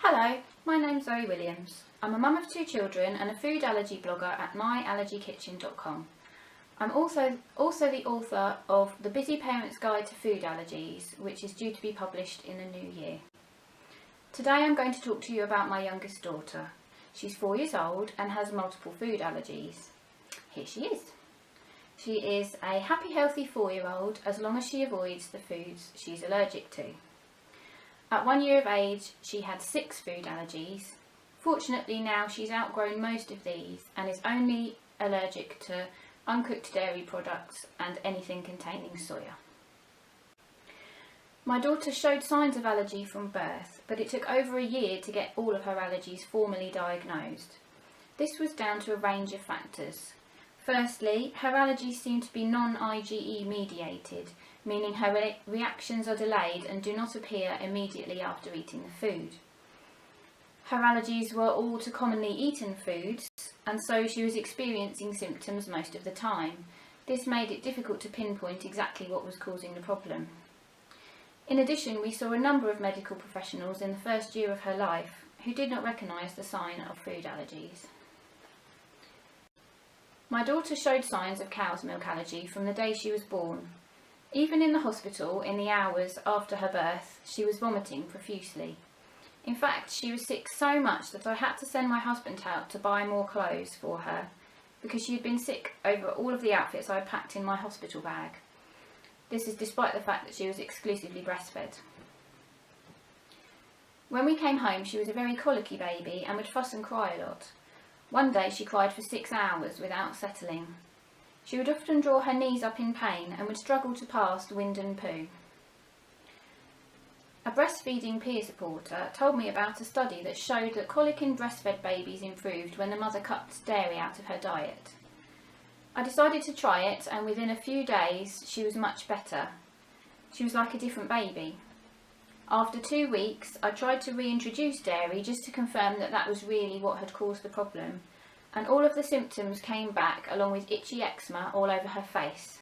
Hello, my name's Zoe Williams. I'm a mum of 2 children and a food allergy blogger at myallergykitchen.com. I'm also the author of The Busy Parent's Guide to Food Allergies, which is due to be published in the new year. Today I'm going to talk to you about my youngest daughter. She's 4 years old and has multiple food allergies. Here she is. She is a happy, healthy 4-year-old as long as she avoids the foods she's allergic to. At 1 year of age, she had 6 food allergies. Fortunately, now she's outgrown most of these and is only allergic to uncooked dairy products and anything containing soya. My daughter showed signs of allergy from birth, but it took over a year to get all of her allergies formally diagnosed. This was down to a range of factors. Firstly, her allergies seem to be non-IgE mediated, meaning her reactions are delayed and do not appear immediately after eating the food. Her allergies were all to commonly eaten foods, and so she was experiencing symptoms most of the time. This made it difficult to pinpoint exactly what was causing the problem. In addition, we saw a number of medical professionals in the first year of her life who did not recognise the sign of food allergies. My daughter showed signs of cow's milk allergy from the day she was born. Even in the hospital, in the hours after her birth, she was vomiting profusely. In fact, she was sick so much that I had to send my husband out to buy more clothes for her, because she had been sick over all of the outfits I had packed in my hospital bag. This is despite the fact that she was exclusively breastfed. When we came home, she was a very colicky baby and would fuss and cry a lot. One day she cried for 6 hours without settling. She would often draw her knees up in pain and would struggle to pass wind and poo. A breastfeeding peer supporter told me about a study that showed that colic in breastfed babies improved when the mother cut dairy out of her diet. I decided to try it, and within a few days she was much better. She was like a different baby. After 2 weeks, I tried to reintroduce dairy just to confirm that that was really what had caused the problem, and all of the symptoms came back along with itchy eczema all over her face.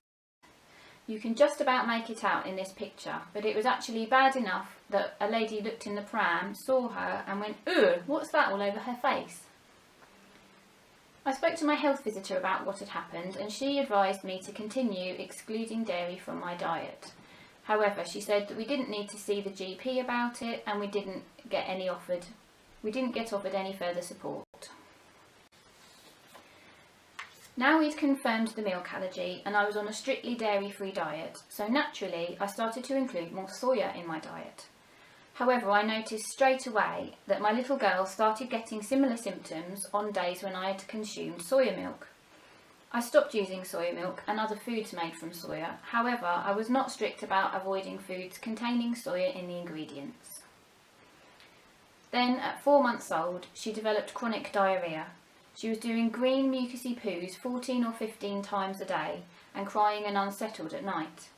You can just about make it out in this picture, but it was actually bad enough that a lady looked in the pram, saw her and went, "Ugh, what's that all over her face?" I spoke to my health visitor about what had happened, and she advised me to continue excluding dairy from my diet. However, she said that we didn't need to see the GP about it, and we didn't get offered any further support. Now we'd confirmed the milk allergy, and I was on a strictly dairy-free diet, so naturally I started to include more soya in my diet. However, I noticed straight away that my little girl started getting similar symptoms on days when I had consumed soya milk. I stopped using soya milk and other foods made from soya. However, I was not strict about avoiding foods containing soya in the ingredients. Then, at 4 months old, she developed chronic diarrhoea. She was doing green mucousy poos 14 or 15 times a day and crying and unsettled at night.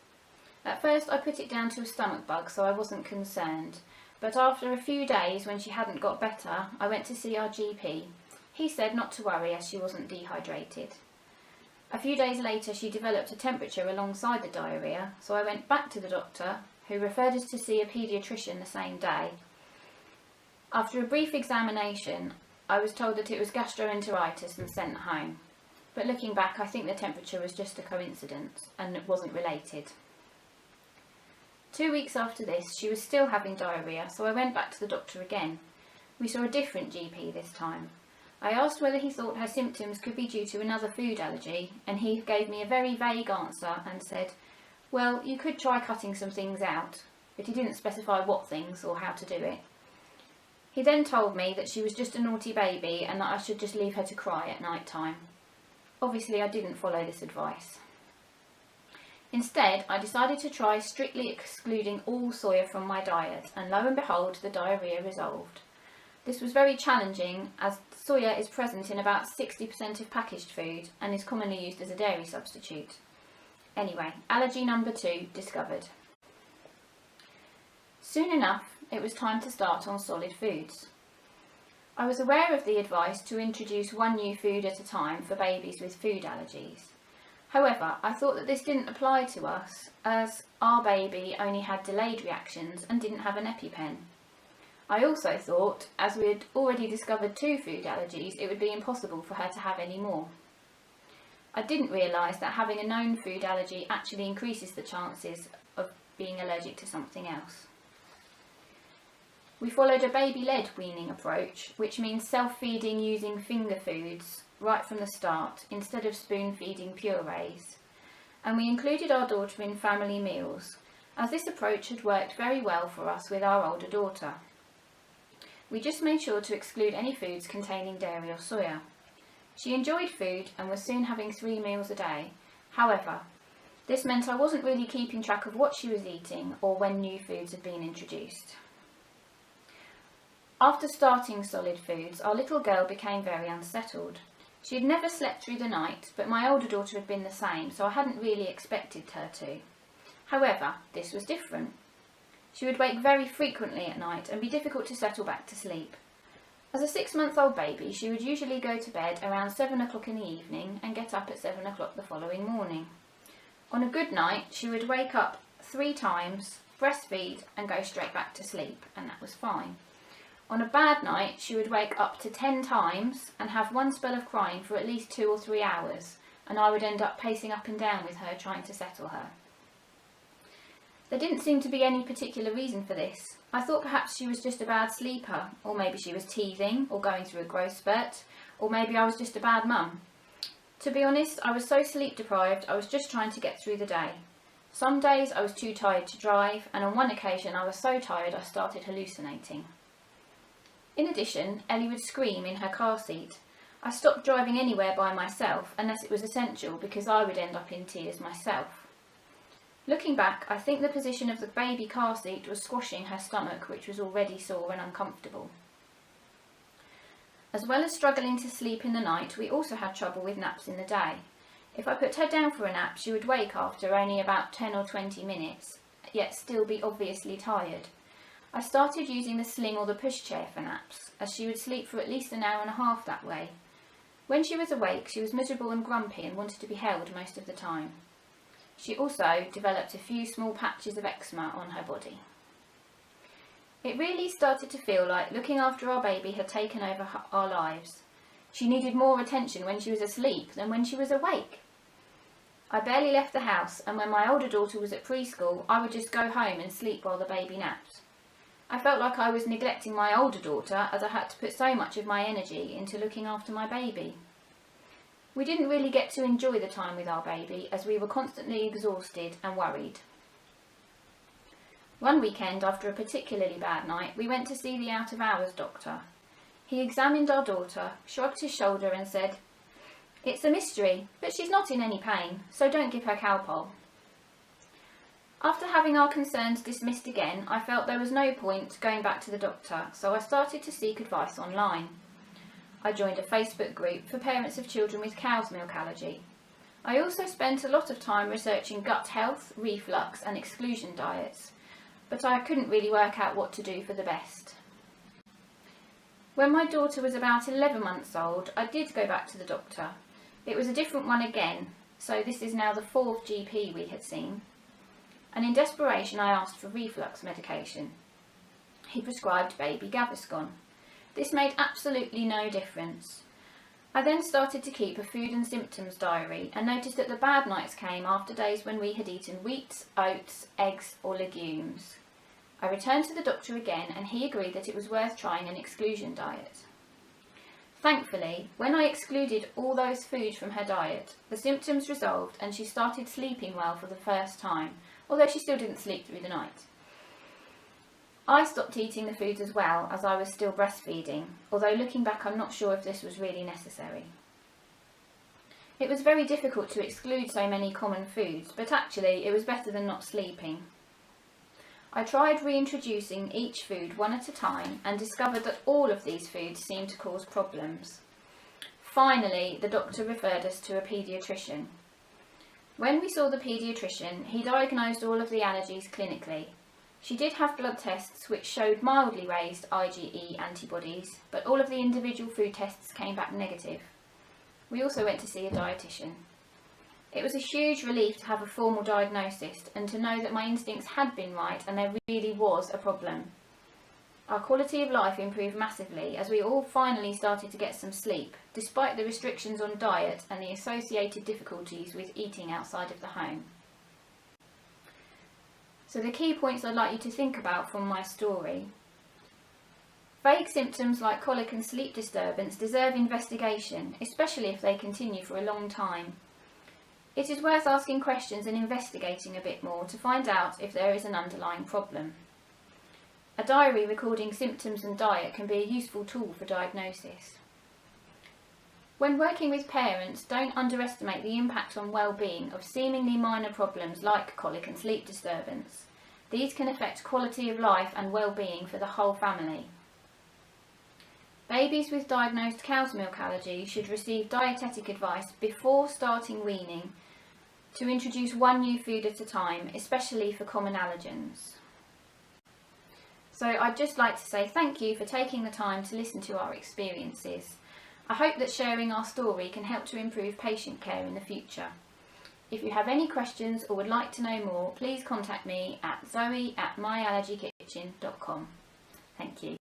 At first I put it down to a stomach bug, so I wasn't concerned, but after a few days when she hadn't got better, I went to see our GP. He said not to worry as she wasn't dehydrated. A few days later she developed a temperature alongside the diarrhoea, so I went back to the doctor, who referred us to see a paediatrician the same day. After a brief examination, I was told that it was gastroenteritis and sent home. But looking back, I think the temperature was just a coincidence and it wasn't related. 2 weeks after this, she was still having diarrhoea, so I went back to the doctor again. We saw a different GP this time. I asked whether he thought her symptoms could be due to another food allergy, and he gave me a very vague answer and said, "Well, you could try cutting some things out," but he didn't specify what things or how to do it. He then told me that she was just a naughty baby and that I should just leave her to cry at night time. Obviously, I didn't follow this advice. Instead, I decided to try strictly excluding all soya from my diet, and lo and behold, the diarrhoea resolved. This was very challenging as soya is present in about 60% of packaged food and is commonly used as a dairy substitute. Anyway, allergy number 2 discovered. Soon enough, it was time to start on solid foods. I was aware of the advice to introduce one new food at a time for babies with food allergies. However, I thought that this didn't apply to us, as our baby only had delayed reactions and didn't have an EpiPen. I also thought, as we had already discovered 2 food allergies, it would be impossible for her to have any more. I didn't realise that having a known food allergy actually increases the chances of being allergic to something else. We followed a baby-led weaning approach, which means self-feeding using finger foods right from the start, instead of spoon-feeding purees. And we included our daughter in family meals, as this approach had worked very well for us with our older daughter. We just made sure to exclude any foods containing dairy or soya. She enjoyed food and was soon having 3 meals a day. However, this meant I wasn't really keeping track of what she was eating or when new foods had been introduced. After starting solid foods, our little girl became very unsettled. She had never slept through the night, but my older daughter had been the same, so I hadn't really expected her to. However, this was different. She would wake very frequently at night and be difficult to settle back to sleep. As a 6-month-old baby, she would usually go to bed around 7 o'clock in the evening and get up at 7 o'clock the following morning. On a good night, she would wake up 3 times, breastfeed and go straight back to sleep, and that was fine. On a bad night, she would wake up to 10 times and have one spell of crying for at least 2 or 3 hours, and I would end up pacing up and down with her trying to settle her. There didn't seem to be any particular reason for this. I thought perhaps she was just a bad sleeper, or maybe she was teething or going through a growth spurt, or maybe I was just a bad mum. To be honest, I was so sleep deprived I was just trying to get through the day. Some days I was too tired to drive, and on one occasion I was so tired I started hallucinating. In addition, Ellie would scream in her car seat. I stopped driving anywhere by myself unless it was essential, because I would end up in tears myself. Looking back, I think the position of the baby car seat was squashing her stomach, which was already sore and uncomfortable. As well as struggling to sleep in the night, we also had trouble with naps in the day. If I put her down for a nap, she would wake after only about 10 or 20 minutes, yet still be obviously tired. I started using the sling or the pushchair for naps, as she would sleep for at least an hour and a half that way. When she was awake, she was miserable and grumpy and wanted to be held most of the time. She also developed a few small patches of eczema on her body. It really started to feel like looking after our baby had taken over our lives. She needed more attention when she was asleep than when she was awake. I barely left the house, and when my older daughter was at preschool, I would just go home and sleep while the baby napped. I felt like I was neglecting my older daughter, as I had to put so much of my energy into looking after my baby. We didn't really get to enjoy the time with our baby, as we were constantly exhausted and worried. One weekend, after a particularly bad night, we went to see the out-of-hours doctor. He examined our daughter, shrugged his shoulder and said, "It's a mystery, but she's not in any pain, so don't give her Calpol." After having our concerns dismissed again, I felt there was no point going back to the doctor, so I started to seek advice online. I joined a Facebook group for parents of children with cow's milk allergy. I also spent a lot of time researching gut health, reflux and exclusion diets, but I couldn't really work out what to do for the best. When my daughter was about 11 months old, I did go back to the doctor. It was a different one again, so this is now the 4th GP we had seen. And in desperation I asked for reflux medication. He prescribed baby Gaviscon. This made absolutely no difference. I then started to keep a food and symptoms diary and noticed that the bad nights came after days when we had eaten wheat, oats, eggs or legumes. I returned to the doctor again and he agreed that it was worth trying an exclusion diet. Thankfully, when I excluded all those foods from her diet, the symptoms resolved and she started sleeping well for the first time, although she still didn't sleep through the night. I stopped eating the foods as well, as I was still breastfeeding, although looking back I'm not sure if this was really necessary. It was very difficult to exclude so many common foods, but actually it was better than not sleeping. I tried reintroducing each food one at a time and discovered that all of these foods seemed to cause problems. Finally, the doctor referred us to a paediatrician. When we saw the paediatrician, he diagnosed all of the allergies clinically. She did have blood tests which showed mildly raised IgE antibodies, but all of the individual food tests came back negative. We also went to see a dietitian. It was a huge relief to have a formal diagnosis and to know that my instincts had been right and there really was a problem. Our quality of life improved massively as we all finally started to get some sleep, despite the restrictions on diet and the associated difficulties with eating outside of the home. So the key points I'd like you to think about from my story. Vague symptoms like colic and sleep disturbance deserve investigation, especially if they continue for a long time. It is worth asking questions and investigating a bit more to find out if there is an underlying problem. A diary recording symptoms and diet can be a useful tool for diagnosis. When working with parents, don't underestimate the impact on well-being of seemingly minor problems like colic and sleep disturbance. These can affect quality of life and well-being for the whole family. Babies with diagnosed cow's milk allergy should receive dietetic advice before starting weaning to introduce one new food at a time, especially for common allergens. So I'd just like to say thank you for taking the time to listen to our experiences. I hope that sharing our story can help to improve patient care in the future. If you have any questions or would like to know more, please contact me at zoe@myallergykitchen.com. Thank you.